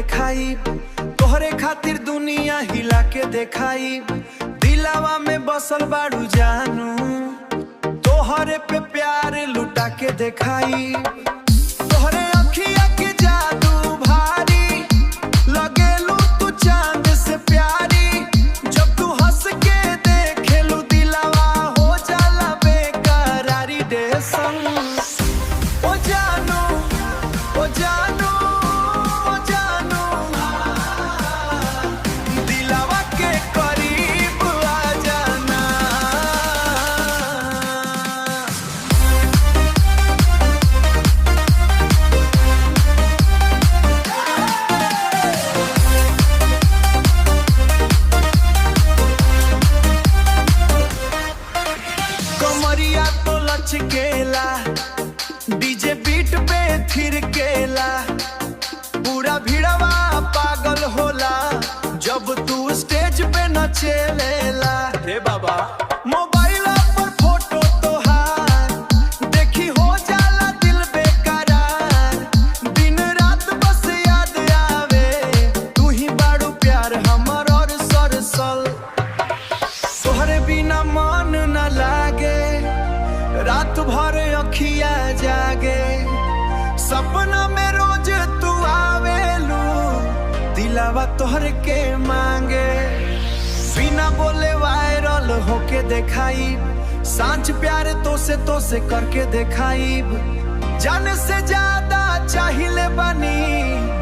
देखाई, तोहरे खातिर दुनिया हिला के देखाई। दिलावा में बसल बाड़ू जानू, तोहरे पे प्यार लुटा के देखाई। तोहरे अखिया के जादू भारी, लगेलू तू चांद से प्यारी। जब तू हंस के देखेलू दिलावा हो जाला बेकरारी। डे संग ओ जानू, ओ जानू, ओ जानू, दिलावा के करीब आ जाना। कमरिया तो लचकेला, डीजे बीट पे थिरकेला। पूरा भीड़वा पागल होला जब तू स्टेज पे नचेलेला। हे बाबा मोबाइल पर फोटो तोहार देखी हो जाला दिल बेकरार। दिन रात बस याद आवे, तू ही बाड़ू प्यार हमर और सरसल। तोहरे बिना मन न लागे, रात भर अखिया जागे। सपना में रोज तू आवेलू, दिलावा तोहरे के मांगे। बिना बोले वायरल होके देखाई, सांच प्यार तो से करके देखाई। जान से ज्यादा चाहिए बनी,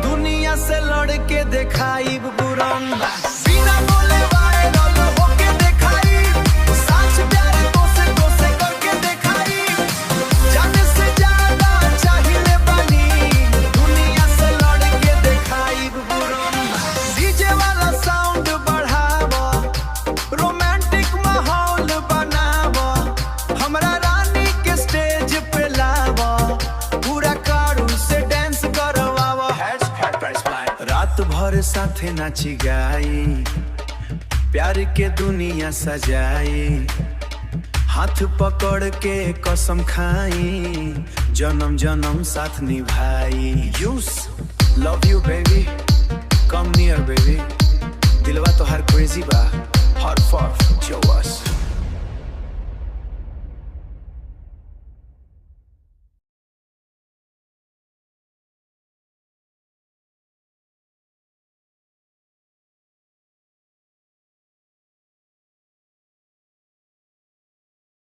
दुनिया से लड़ के देखाई। बुरंगा बिना बोले वायरल होके देखाई, सांच प्यार तो से करके देखाई। जान से ज्यादा चाहिए बनी, दुनिया से लड़ के देखाई। बुरंगा डीजे वाला साउंड बढ़ावा, रोमांटिक माहौल बनावा। हमरा रानी के स्टेज पे लावा, पूरा कारू से डांस करवावा। रात भर साथे नाची गाई, प्यार के दुनिया सजाई। हाथ पकड़ के कसम खाई, जन्म जन्म साथ निभाई। यूस love you baby, come near baby. दिलवा तो हर क्रेजी बा, हर फॉर जो